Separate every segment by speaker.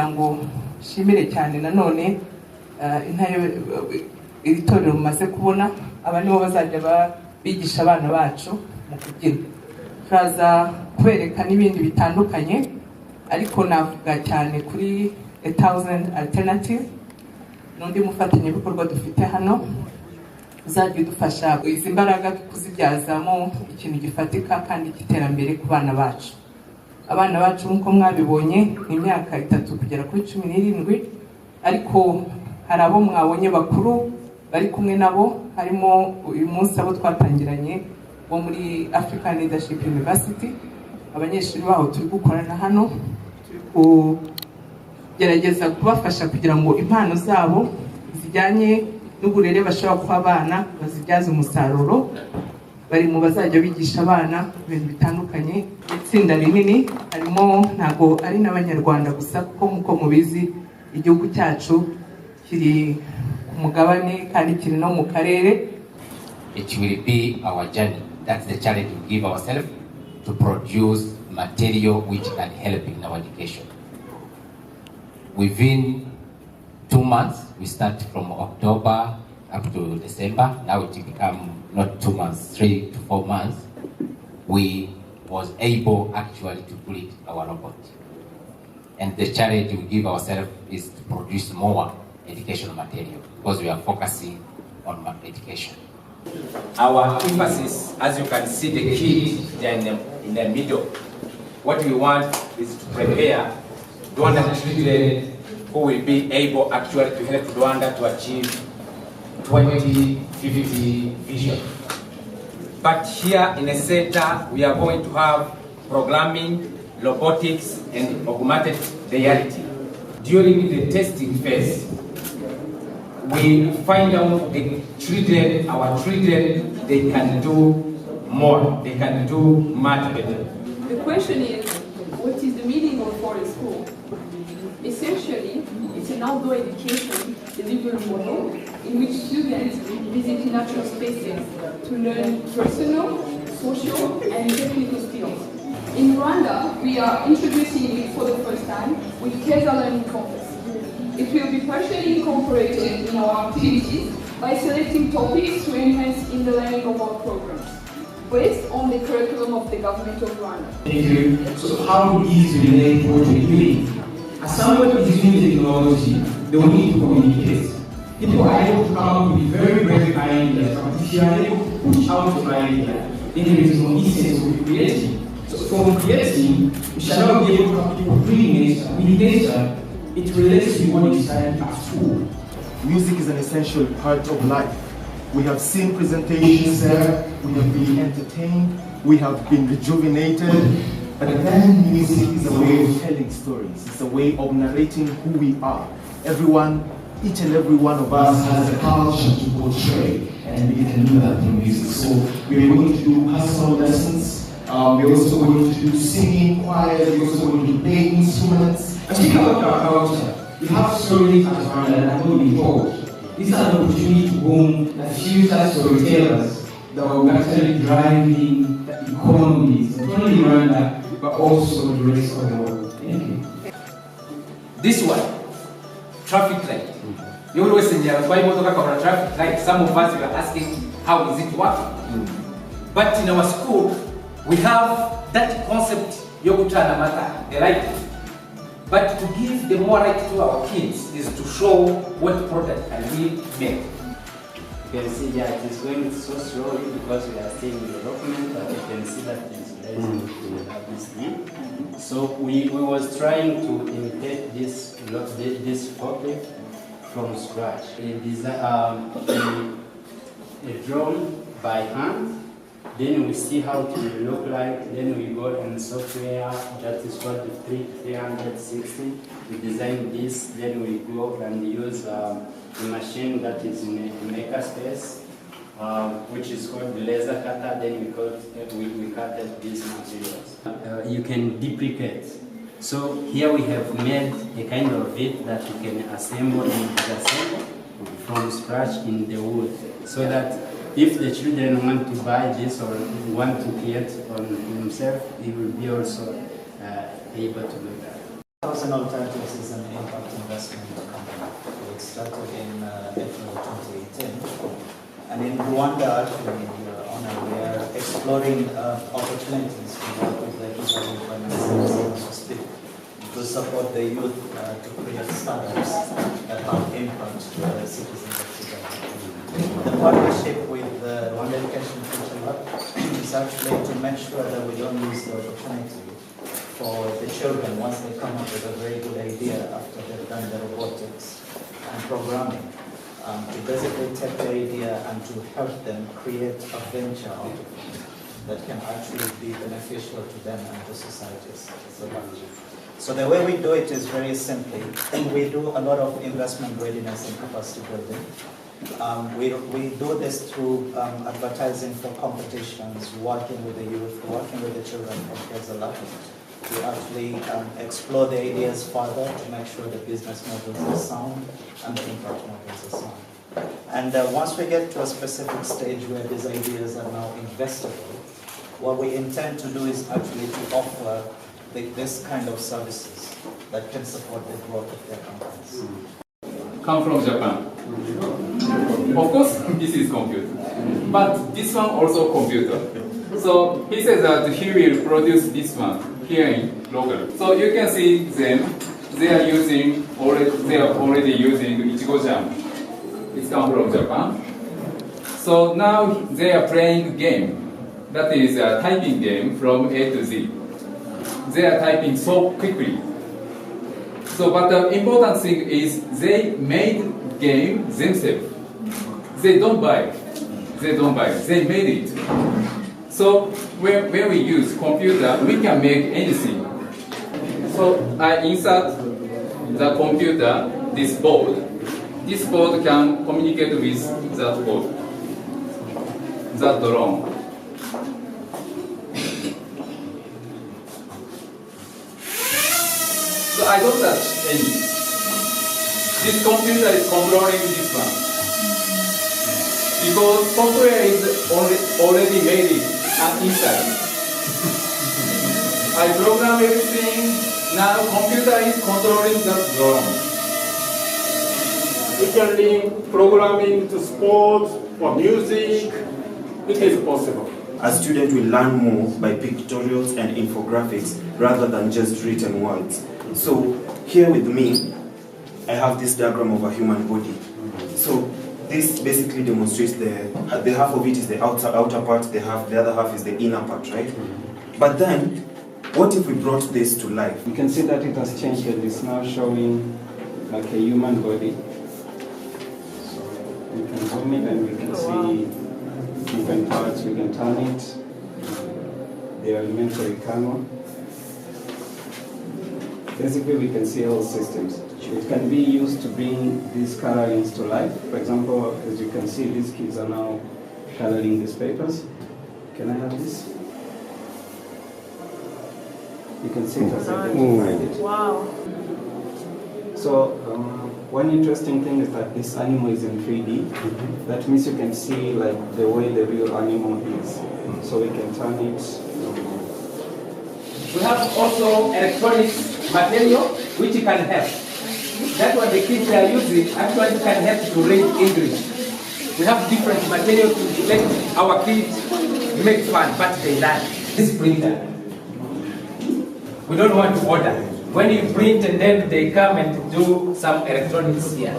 Speaker 1: nagira ngo nshimire cyane nanone iri torero mumaze kubona. Aba nibo bazajya bigisha abana bacu mu kubyina. Turaza kubereka n'ibindi bitandukanye, ariko navuga cyane kuri 1000 alternative, n'undi mufatanyabikorwa dufite hano uzajya udufasha izi mbaraga kuzibyazamo ikintu gifatika kandi cy'iterambere ku bana bacu. Abana bacu nk'uko mwabibonye ni imyaka 3 kugera kuri 17, ariko hari abo mwabonye bakuru bari kumwe nabo, harimo uyu munsi abo twatangiranye bo muri African Leadership University. Abanyeshuri baho turi gukorana hano, turi kugerageza kubafasha kugira ngo impano zabo zijyanye n'uburere bashobora kuba abana bazibyaza umusaruro. Bari mu bazajya bigisha abana ibintu bitandukanye. Itsinda rinini harimo ntago ari n'abanyarwanda gusa, kuko muko mubizi igihugu cyacu kiri ku mugabane kandi kiri no mu karere.
Speaker 2: It will be our journey. That's the challenge we give ourselves, to produce material which can help in our education. Within 2 months, we start from October up to December. Now it become not 2 months, 3 to 4 months. We was able actually to build our robot. And the challenge we give ourselves is to produce more educational material, because we are focusing on education.
Speaker 3: Our emphasis, as you can see, the kids they are in the middle. What we want is to prepare Rwandan children who will be able actually to help Rwanda to achieve 2050 vision. But here in the center, we are going to have programming, robotics, and augmented reality. During the testing phase, we find out the children, our children, they can do more, they can do much better.
Speaker 4: The question is, what is the meaning of forest school? Essentially, it's an outdoor education delivery model in which students visit natural spaces to learn personal, social, and technical skills. In Rwanda, we are introducing it for the first time with Keza Learning Compass. It will be partially incorporated in our activities by selecting topics to enhance in the learning of our programs, based on the curriculum of the government of Rwanda.
Speaker 5: Thank you. So how is the relate what we're doing? As someone who is using technology, they will need to communicate. People are able to come up with very, very ideas, but if you are able to push out your idea, then there is no essence of creating. So from creating, we shall not be able to have people bring nature. With nature, it relates to what is studied at school.
Speaker 6: Music is an essential part of life. We have seen presentations there, we have been entertained, we have been rejuvenated. But then music is a way of telling stories. It's a way of narrating who we are. Each and every one of us has a culture to portray, and we can do that in music. So we're going to do personal lessons. We're also going to do singing, choir. We're also going to play instruments.
Speaker 5: And speaking about our culture, we have stories as well that are not being told. This is an opportunity to boom a future storytellers that will actually driving the economies, not only Rwanda, but also the rest of the world. Thank you.
Speaker 3: This one, traffic light. You always say, traffic light. Some of us were asking, how is it working? But in our school, we have that concept, the light. But to give the more right to our kids is to show what product can we make.
Speaker 7: You can see that it's going so slowly because we are still in development, but you can see that it's rising. So we was trying to imitate this forklift from scratch. We design a drone by hand. Then we see how it will look like. Then we go in software that is called the 360. We design this. Then we go and use a machine that is in a makerspace, which is called the laser cutter. Then we cut these materials. You can duplicate. So here we have made a kind of it that you can assemble and disassemble from scratch in the wood, so that if the children want to buy this or want to create on himself, he will be also able to do that.
Speaker 8: Thousand Alternatives is an impact investment company. It started in April 2018. And in Rwanda, actually, we are exploring opportunities to work with the Israeli finance to support the youth to create startups that have impact to the citizens of Sudan. The partnership with the Rwanda Education Future Lab is actually to make sure that we don't lose the opportunity for the children once they come up with a very good idea after they've done the robotics and programming. To basically take the idea and to help them create a venture out of it that can actually be beneficial to them and to societies. So the way we do it is very simply, we do a lot of investment readiness and capacity building. We do this through advertising for competitions, working with the youth, working with the children from Keza Lab, to actually explore the ideas further to make sure the business models are sound and the impact models are sound. And once we get to a specific stage where these ideas are now investable, what we intend to do is actually to offer this kind of services that can support the growth of their companies.
Speaker 9: Come from Japan. Of course, this is computer, but this one also computer. So he says that he will produce this one here in local. So you can see them. They are already using Ichigo jam. It's come from Japan. So now they are playing game. That is a typing game from A to Z. They are typing so quickly. So, but the important thing is they made game themselves. They don't buy. They made it. So when we use computer, we can make anything. So I insert the computer, this board. This board can communicate with that board, that drone. So I don't touch any. This computer is controlling this one. Because software is already made it inside. I program everything, now computer is controlling that drone.
Speaker 10: We can link programming to sports or music. It is possible.
Speaker 11: As students will learn more by pictorials and infographics rather than just written words. So here with me, I have this diagram of a human body. So this basically demonstrates the half of it is the outer part, the other half is the inner part, right? But then, what if we brought this to life?
Speaker 12: You can see that it has changed and it's now showing like a human body. So we can zoom in and we can see different parts. We can turn it, the alimentary canal. Basically, we can see all systems. It can be used to bring these colorings to life. For example, as you can see, these kids are now coloring these papers. Can I have this? You can see it has identified it.
Speaker 4: Wow.
Speaker 12: So, one interesting thing is that this animal is in 3D. That means you can see like the way the real animal is. So we can turn it.
Speaker 3: We have also electronic material which can help. That's what the kids are using actually can help to read English. We have different material to let our kids make fun, but they learn. This printer, we don't want to order. When you print and then they come and do some electronics here.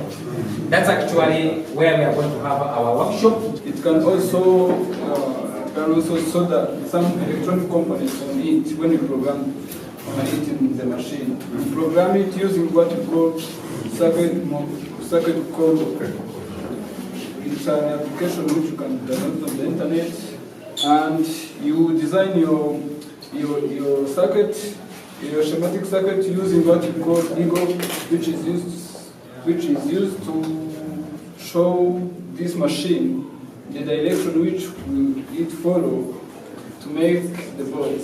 Speaker 3: That's actually where we are going to have our workshop.
Speaker 10: It can also solder some electronic components on it when you program it in the machine. You program it using what you call circuit code. It's an application which you can download on the internet, and you design your circuit, your schematic circuit using what you call Lego, which is used to show this machine the direction which will it follow to make the board.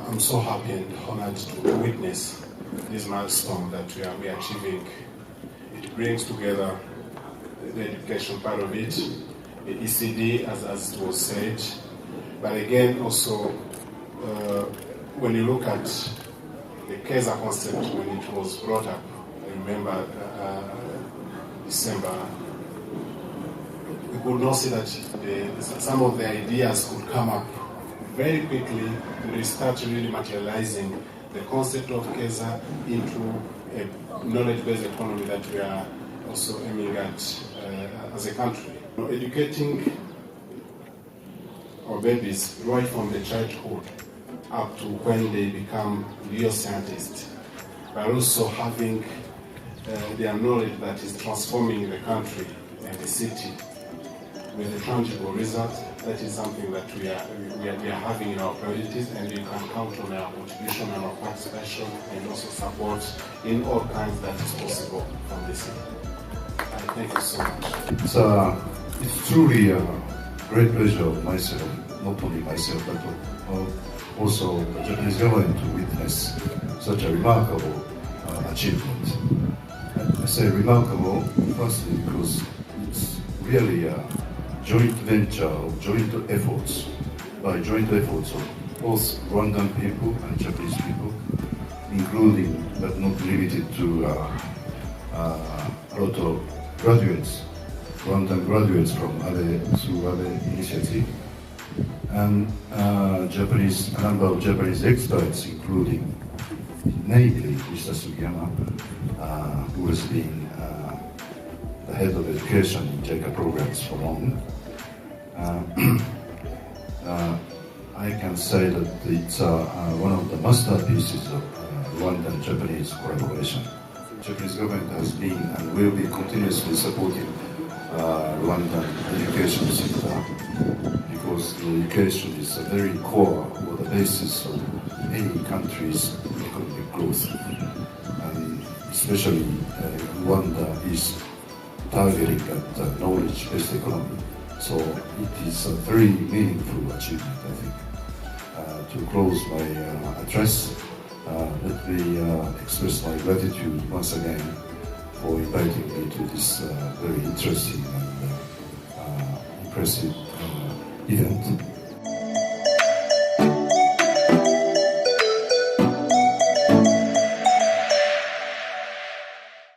Speaker 13: I'm so happy and honored to witness this milestone that we are achieving. It brings together the education part of it, the ECD as it was said, but again also when you look at the Keza concept when it was brought up. I remember December. We could not see that some of the ideas could come up very quickly. We start really materializing the concept of Keza into a knowledge-based economy that we are also aiming at as a country. Educating our babies right from the childhood up to when they become real scientists, but also having their knowledge that is transforming the country and the city with a tangible result. That is something that we are having in our priorities, and you can count on our contribution and our participation and also support in all kinds that is possible from the city. Thank you so much.
Speaker 14: It's truly a great pleasure of myself, not only myself, but also the Japanese government to witness such a remarkable achievement. I say remarkable, firstly because it's really a joint venture of joint efforts, by joint efforts of both Rwandan people and Japanese people, including but not limited to a lot of graduates, Rwandan graduates from other initiatives, and a number of Japanese experts, including namely Mr. Sugiyama, who has been the head of education in JICA programs for long. I can say that it's one of the masterpieces of Rwandan-Japanese collaboration. The Japanese government has been and will be continuously supporting Rwandan education sector, because the education is a very core or the basis of any country's economic growth. And especially Rwanda is targeting at knowledge-based economy. So it is a very meaningful achievement, I think. To close my address, let me express my gratitude once again for inviting me to this very interesting and impressive event.